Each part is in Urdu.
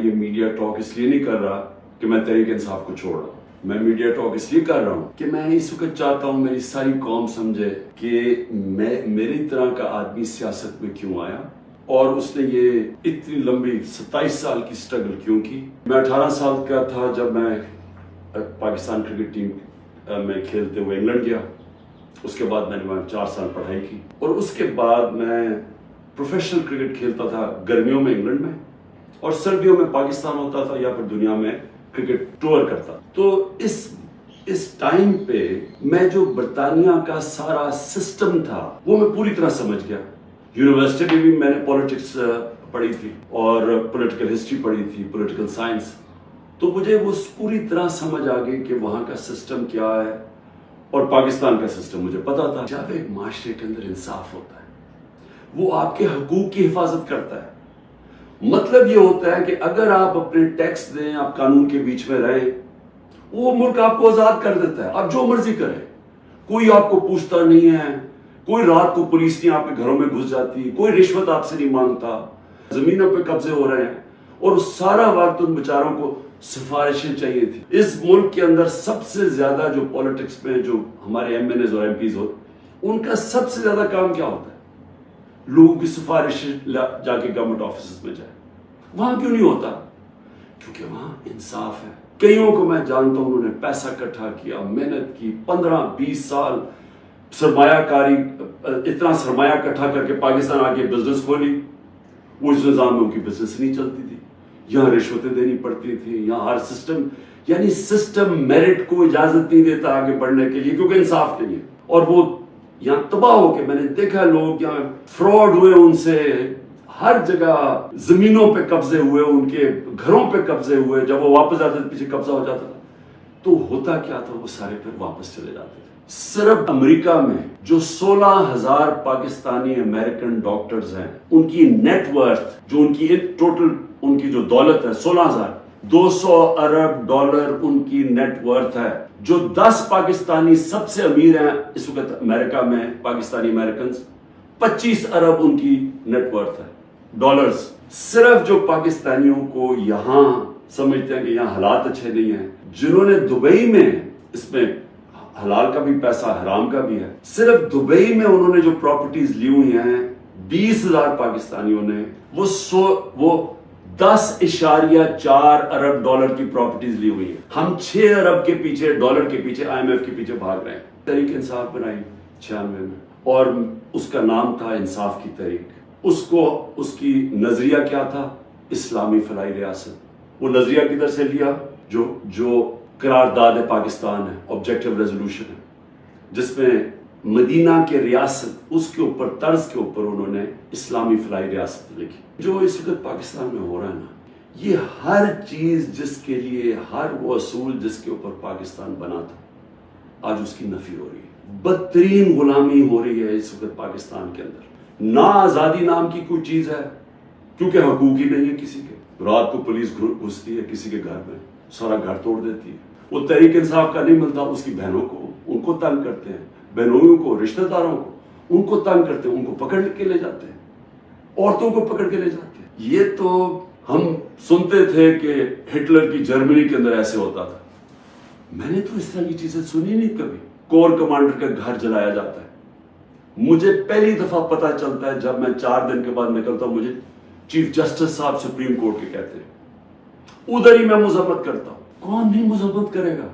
یہ میڈیا ٹاک اس لیے نہیں کر رہا کہ میں تحریک انصاف کو چھوڑ رہا ہوں. میں میڈیا ٹاک اس لیے کر رہا ہوں کہ میں اس وقت چاہتا ہوں میری ساری قوم سمجھے کہ میری طرح کا آدمی سیاست میں کیوں آیا اور اس نے یہ اتنی لمبی 27 سال کی سٹرگل کیوں کی. میں 18 سال کا تھا جب میں پاکستان کرکٹ ٹیم میں کھیلتے ہوئے انگلینڈ گیا. اس کے بعد میں نے وہاں 4 سال پڑھائی کی اور اس کے بعد میں پروفیشنل کرکٹ کھیلتا تھا گرمیوں میں انگلینڈ میں اور سردیوں میں پاکستان ہوتا تھا یا پھر دنیا میں کرکٹ ٹور کرتا. تو اس ٹائم پہ میں جو برطانیہ کا سارا سسٹم تھا وہ میں پوری طرح سمجھ گیا. یونیورسٹی میں بھی میں نے پولیٹکس پڑھی تھی اور پولیٹیکل ہسٹری پڑھی تھی, پولیٹیکل سائنس. تو مجھے وہ پوری طرح سمجھ آ گئی کہ وہاں کا سسٹم کیا ہے اور پاکستان کا سسٹم مجھے پتا تھا. جب ایک معاشرے کے اندر انصاف ہوتا ہے وہ آپ کے حقوق کی حفاظت کرتا ہے. مطلب یہ ہوتا ہے کہ اگر آپ اپنے ٹیکس دیں, آپ قانون کے بیچ میں رہیں, وہ ملک آپ کو آزاد کر دیتا ہے. آپ جو مرضی کریں, کوئی آپ کو پوچھتا نہیں ہے, کوئی رات کو پولیس نہیں آپ کے گھروں میں گھس جاتی, کوئی رشوت آپ سے نہیں مانگتا, زمینوں پہ قبضے ہو رہے ہیں اور سارا وقت ان بیچاروں کو سفارشیں چاہیے تھی. اس ملک کے اندر سب سے زیادہ جو پولیٹکس میں جو ہمارے ایم این ایز اور ایم پیز ہو, ان کا سب سے زیادہ کام کیا ہوتا ہے؟ لوگوں کی سفارش جا کے گورنمنٹ آفیسز میں جائے. وہاں کیوں نہیں ہوتا؟ کیونکہ وہاں انصاف ہے. کئیوں کو میں جانتا ہوں انہوں نے پیسہ اکٹھا کیا, محنت کی, 15-20 سال سرمایہ کاری, اتنا سرمایہ اکٹھا کر کے پاکستان آ کے بزنس کھولی. وہ اس نظام میں ان کی بزنس نہیں چلتی تھی, یہاں رشوتیں دینی پڑتی تھی, یہاں ہر سسٹم یعنی سسٹم میرٹ کو اجازت نہیں دیتا آگے بڑھنے کے لیے کیونکہ انصاف نہیں ہے. اور وہ یہاں تباہ ہو کے, میں نے دیکھا لوگ یہاں فراڈ ہوئے, ان سے ہر جگہ زمینوں پہ قبضے ہوئے, ان کے گھروں پہ قبضے ہوئے. جب وہ واپس آتے تھے پیچھے قبضہ ہو جاتا تھا. تو ہوتا کیا تھا, وہ سارے پھر واپس چلے جاتے تھے. صرف امریکہ میں جو 16,000 پاکستانی امریکن ڈاکٹرز ہیں, ان کی نیٹ ورتھ, جو ان کی ٹوٹل ان کی جو دولت ہے, 16,200 ارب ڈالر ان کی نیٹ ورتھ ہے. جو 10 پاکستانی سب سے امیر ہیں اس وقت امریکہ میں, پاکستانی امریکنز, 25 ارب ان کی نیٹ ورتھ ہے ڈالرز. صرف جو پاکستانیوں کو یہاں سمجھتے ہیں کہ یہاں حالات اچھے نہیں ہیں, جنہوں نے دبئی میں, اس میں حلال کا بھی پیسہ حرام کا بھی ہے, صرف دبئی میں انہوں نے جو پراپرٹیز لی ہوئی ہیں 20,000 پاکستانیوں نے, وہ 10.4 ارب ڈالر کی پراپرٹیز لی ہوئی ہیں. ہم 6 ارب کے پیچھے, ڈالر کے پیچھے, آئی ایم ایف کے پیچھے بھاگ رہے ہیں. تحریک انصاف بنائی 96 میں اور اس کا نام تھا انصاف کی تحریک. اس کی نظریہ کیا تھا؟ اسلامی فلاحی ریاست. وہ نظریہ کدھر سے لیا؟ جو قرارداد پاکستان ہے, آبجیکٹو ریزولوشن ہے, جس میں مدینہ کے ریاست, اس کے اوپر طرز کے اوپر انہوں نے اسلامی فلاحی ریاست لکھی. جو اس وقت پاکستان میں ہو رہا ہے نا, یہ ہر چیز جس کے لیے, ہر وہ اصول جس کے اوپر پاکستان بنا تھا, آج اس کی نفی ہو رہی ہے. بدترین غلامی ہو رہی ہے اس وقت پاکستان کے اندر. نہ آزادی نام کی کوئی چیز ہے کیونکہ حقوق ہی نہیں ہے کسی کے. رات کو پولیس گھستی ہے کسی کے گھر میں, سارا گھر توڑ دیتی ہے. وہ تحریک انصاف کا نہیں ملتا, اس کی بہنوں کو, ان کو تنگ کرتے ہیں, بہنوئیوں کو, رشتہ داروں کو, ان کو تنگ کرتے ہیں, ان کو پکڑ کے لے جاتے ہیں, عورتوں کو پکڑ کے لے جاتے ہیں. یہ تو ہم سنتے تھے کہ ہٹلر کی جرمنی کے اندر ایسے ہوتا تھا. میں نے تو اس طرح کی چیزیں سنی نہیں کبھی. کور کمانڈر کا گھر جلایا جاتا ہے. مجھے پہلی دفعہ پتا چلتا ہے جب میں 4 دن کے بعد نکلتا ہوں, مجھے چیف جسٹس صاحب سپریم کورٹ کے کہتے ہیں. ادھر ہی میں مذمت کرتا ہوں. کون نہیں مذمت کرے گا؟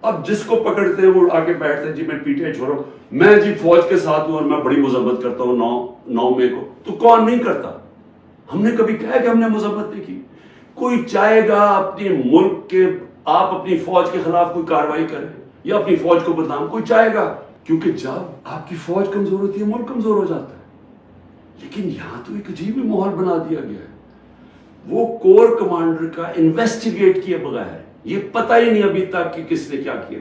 اب جس کو پکڑتے ہیں وہ آگے بیٹھتے ہیں, جی میں پی ٹی آئی چھوڑو, میں جی فوج کے ساتھ ہوں اور میں بڑی مذمت کرتا ہوں 9 مئی کو. تو کون نہیں کرتا؟ ہم نے کبھی کہا کہ ہم نے مذمت نہیں کی؟ کوئی چاہے گا اپنے ملک کے, آپ اپنی فوج کے خلاف کوئی کاروائی کریں یا اپنی فوج کو بدنام, کوئی چاہے گا؟ کیونکہ جب آپ کی فوج کمزور ہوتی ہے ملک کمزور ہو جاتا ہے. لیکن یہاں تو ایک عجیب ہی ماحول بنا دیا گیا ہے. وہ کور کمانڈر کا انویسٹیگیٹ کیے بغیر, یہ پتہ ہی نہیں ابھی تک کہ کس نے کیا کیا,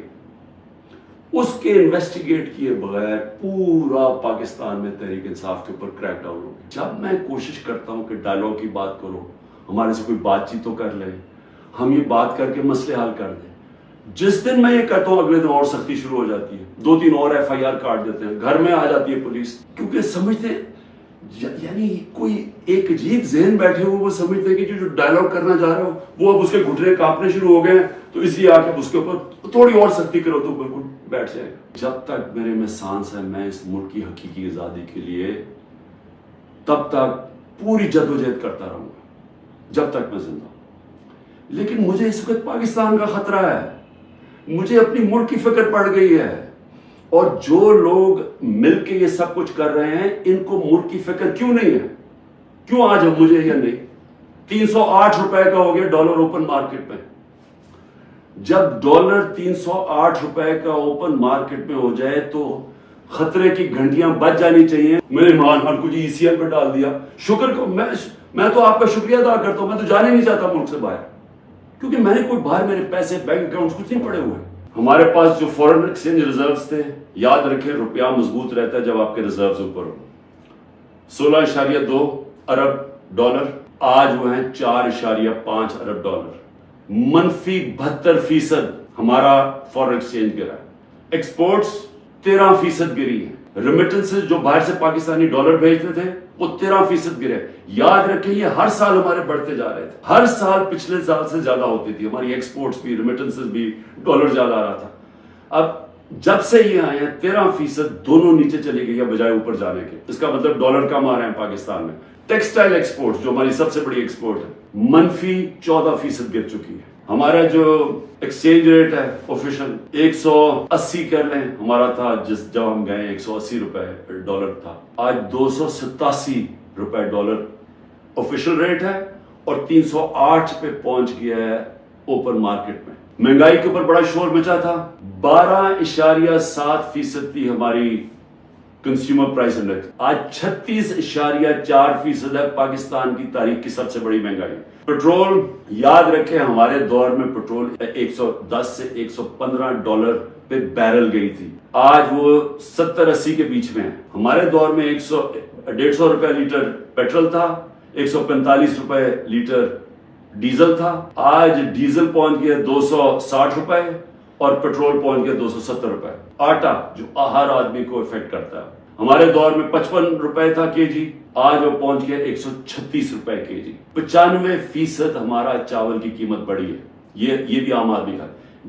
اس کے انویسٹیگیٹ کیے بغیر پورا پاکستان میں تحریک انصاف کے اوپر کریک ڈاؤن ہو گیا. جب میں کوشش کرتا ہوں کہ ڈائلاگ کی بات کرو, ہمارے سے کوئی بات چیت تو کر لے, ہم یہ بات کر کے مسئلے حل کر دیں, جس دن میں یہ کہتا ہوں اگلے دن اور سختی شروع ہو جاتی ہے, 2-3 اور ایف آئی آر کاٹ دیتے ہیں, گھر میں آ جاتی ہے پولیس, کیونکہ سمجھتے ہیں یعنی کوئی ایک عجیب ذہن بیٹھے ہوئے وہ سمجھتے ہیں کہ جو ڈائلاگ کرنا جا رہے ہو وہ اب اس کے گھٹنے کانپنے شروع ہو گئے ہیں تو اس لیے آ کے اس کے اوپر تھوڑی اور سختی کرو تو بالکل بیٹھ جائے گا. جب تک میرے میں سانس ہے میں اس ملک کی حقیقی آزادی کے لیے تب تک پوری جدوجہد کرتا رہوں گا جب تک میں زندہ ہوں. لیکن مجھے اس وقت پاکستان کا خطرہ ہے, مجھے اپنی ملک کی فکر پڑ گئی ہے, اور جو لوگ مل کے یہ سب کچھ کر رہے ہیں ان کو ملک کی فکر کیوں نہیں ہے؟ کیوں آج مجھے یا نہیں؟ 308 روپے کا ہو گیا ڈالر اوپن مارکیٹ میں. جب ڈالر 308 روپے کا اوپن مارکیٹ میں ہو جائے تو خطرے کی گھنٹیاں بج جانی چاہیے. میں نے عمران خان کو جی ECL پہ ڈال دیا, شکر کو میں تو آپ کا شکریہ ادا کرتا ہوں. میں تو جانے نہیں چاہتا ملک سے باہر, کیونکہ میں نے کوئی باہر میرے پیسے بینک اکاؤنٹ کچھ نہیں پڑے ہوئے. ہمارے پاس جو فورن ایکسچینج ریزروز تھے, یاد رکھیں روپیہ مضبوط رہتا ہے جب آپ کے ریزروز اوپر ہو. 16.2 ارب ڈالر آج وہ ہیں 4.5 ارب ڈالر. منفی 72% ہمارا فورن ایکسچینج گرا ہے. ایکسپورٹس 13% گری ہے. ریمیٹنسز جو باہر سے پاکستانی ڈالر بھیجتے تھے وہ 13% گرے. یاد رکھیں یہ ہر سال ہمارے بڑھتے جا رہے تھے, ہر سال پچھلے سال سے زیادہ ہوتی تھی ہماری ایکسپورٹس بھی, ریمیٹنسز بھی, ڈالر زیادہ آ رہا تھا. اب جب سے یہ آئے ہیں 13% دونوں نیچے چلی گئی ہے بجائے اوپر جانے کے. اس کا مطلب ڈالر کم آ رہے ہیں پاکستان میں. ٹیکسٹائل ایکسپورٹ جو ہماری سب سے بڑی ایکسپورٹ ہے منفی 14% گر چکی ہے. ہمارا جو ایکسچینج ریٹ ہے آفیشل 180 کر لیں, ہمارا تھا جب ہم گئے 180 روپے ڈالر تھا, آج 287 روپے ڈالر آفیشل ریٹ ہے اور 308 پہ پہنچ گیا ہے اوپن مارکیٹ میں. مہنگائی کے اوپر بڑا شور مچا تھا. 12.7% تھی ہماری کنزیومر پرائس انڈیکس, آج 36.4% ہے. پاکستان کی تاریخ کی سب سے بڑی مہنگائی. پیٹرول یاد رکھیں ہمارے دور میں پیٹرول 110 سے 115 ڈالر پہ بیرل گئی تھی, آج وہ 70-80 کے بیچ میں ہے. ہمارے دور میں 150 روپے لیٹر پیٹرول تھا, 145 روپے لیٹر ڈیزل تھا. آج ڈیزل پہنچ گیا 260 روپے اور پیٹرول پہنچ گیا 270 روپے. آٹا جو ہر آدمی کو افیکٹ کرتا ہے, ہمارے دور میں 55 روپے تھا کے جی, آج وہ پہنچ گیا 136 روپے کے جی. 95% ہمارا چاول کی قیمت بڑھی ہے, یہ بھی عام آدمی کا.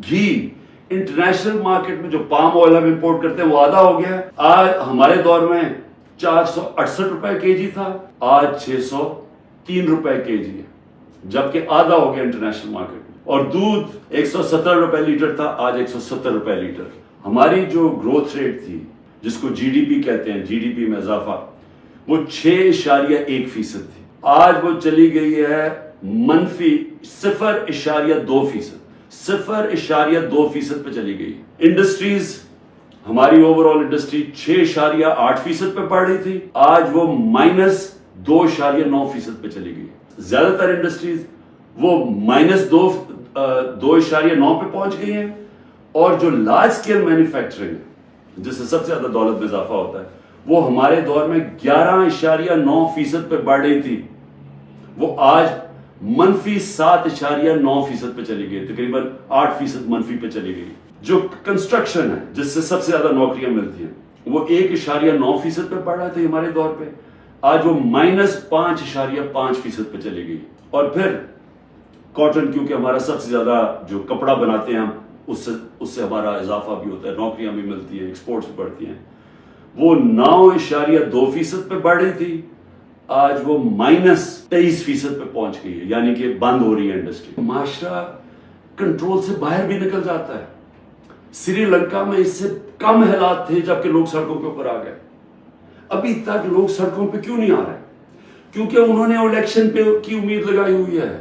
گھی انٹرنیشنل مارکیٹ میں جو پام آئل ہم امپورٹ کرتے ہیں وہ آدھا ہو گیا. آج ہمارے دور میں 468 روپے کے جی تھا, آج 603 روپے کے جی ہے, جبکہ آدھا ہو گیا انٹرنیشنل مارکیٹ. اور دودھ 170 روپے لیٹر تھا, آج 170 روپے لیٹر. ہماری جو گروتھ ریٹ تھی جس کو جی ڈی پی کہتے ہیں, جی ڈی پی میں اضافہ, وہ 6.1% تھی, آج وہ چلی گئی ہے منفی 0.2%. 0.2% پہ چلی گئی. انڈسٹریز ہماری اوور آل انڈسٹری 6.8% پہ پڑ رہی تھی, آج وہ -2.9% پہ چلی گئی. زیادہ تر انڈسٹریز وہ -2.9 پہ پہنچ گئی ہیں, اور جو لارج اسکیل مینوفیکچرنگ ہے جس سے سب سے زیادہ دولت میں اضافہ ہوتا ہے وہ ہمارے دور میں 11.9% پہ بڑھ رہی تھی, وہ آج منفی 7.9% پہ چلی گئی, تقریباً 8% منفی پہ چلی گئی. جو کنسٹرکشن ہے جس سے سب سے زیادہ نوکریاں ملتی ہیں وہ 1.9% پہ بڑھ رہا تھا ہمارے دور پہ, آج وہ -5.5% پہ چلی گئی. اور پھر کاٹن, کیونکہ ہمارا سب سے زیادہ جو کپڑا بناتے ہیں ہم, اس سے ہمارا اضافہ بھی ہوتا ہے, نوکریاں بھی ملتی ہیں, ایکسپورٹس بھی بڑھتی ہیں, وہ 9.2% پہ بڑھ رہی تھی, آج وہ -23% پہ پہنچ گئی ہے, یعنی کہ بند ہو رہی ہے انڈسٹری. معاشرہ کنٹرول سے باہر بھی نکل جاتا ہے. سری لنکا میں اس سے کم حالات تھے جبکہ لوگ سڑکوں کے اوپر آ گئے. ابھی تک لوگ سڑکوں پہ کیوں نہیں آ رہے؟ کیونکہ انہوں نے الیکشن پہ کی امید لگائی ہوئی ہے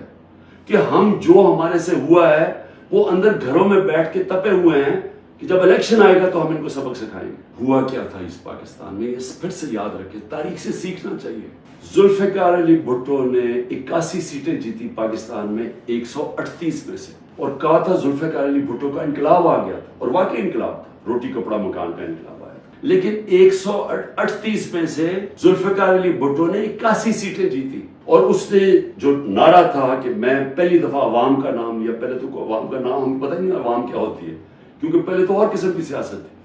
کہ ہم جو ہمارے سے ہوا ہے وہ اندر گھروں میں بیٹھ کے تپے ہوئے ہیں کہ جب الیکشن آئے گا تو ہم ان کو سبق سکھائیں گے. ہوا کیا تھا اس پاکستان میں, یہ پھر سے یاد رکھیں, تاریخ سے سیکھنا چاہیے. ذوالفقار علی بھٹو نے 81 سیٹیں جیتی پاکستان میں 138 میں سے, اور کہا تھا ذوالفقار علی بھٹو کا انقلاب آ گیا تھا, اور واقعی انقلاب تھا, روٹی کپڑا مکان کا انقلاب آیا تھا. لیکن 138 میں سے ذوالفقار علی بھٹو نے 81 سیٹیں جیتی, اور اس نے جو نعرہ تھا کہ میں پہلی دفعہ عوام کا نام لیا. پہلے تو عوام کا نام ہمیں پتہ نہیں عوام کیا ہوتی ہے, کیونکہ پہلے تو اور قسم کی سیاست تھی.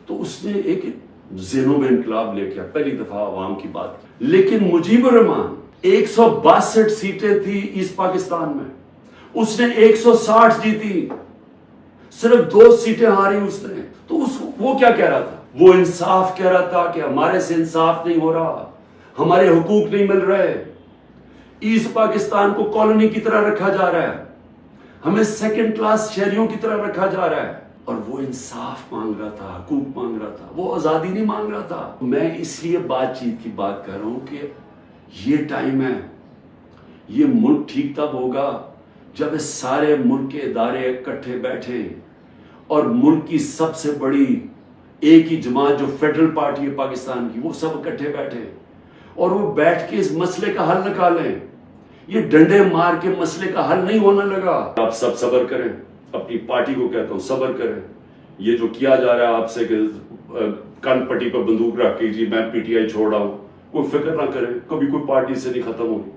تو اس نے ایک ذہنوں میں انقلاب لے کے پہلی دفعہ عوام کی بات. لیکن مجیب الرحمان 162 سیٹیں تھی ایسٹ پاکستان میں, اس نے 160 جیتی, صرف 2 سیٹیں ہاری اس نے. تو وہ کیا کہہ رہا تھا؟ وہ انصاف کہہ رہا تھا کہ ہمارے سے انصاف نہیں ہو رہا, ہمارے حقوق نہیں مل رہے, ایسٹ پاکستان کو کالونی کی طرح رکھا جا رہا ہے, ہمیں سیکنڈ کلاس شہریوں کی طرح رکھا جا رہا ہے. اور وہ انصاف مانگ رہا تھا, حقوق مانگ رہا تھا, وہ آزادی نہیں مانگ رہا تھا. میں اس لیے بات چیت کی بات کر رہا ہوں کہ یہ ٹائم ہے, یہ ملک ٹھیک تب ہوگا جب اس سارے ملک کے ادارے اکٹھے بیٹھے اور ملک کی سب سے بڑی ایک ہی جماعت جو فیڈرل پارٹی ہے پاکستان کی, وہ سب اکٹھے بیٹھے اور وہ بیٹھ کے اس مسئلے کا حل نکالیں. یہ ڈنڈے مار کے مسئلے کا حل نہیں ہونے لگا. آپ سب صبر کریں, اپنی پارٹی کو کہتا ہوں صبر کریں. یہ جو کیا جا رہا ہے آپ سے کہ کن پٹی پر بندوق رکھ کے جی میں پی ٹی آئی چھوڑ رہا ہوں, کوئی فکر نہ کریں, کبھی کوئی پارٹی سے نہیں ختم ہوگی.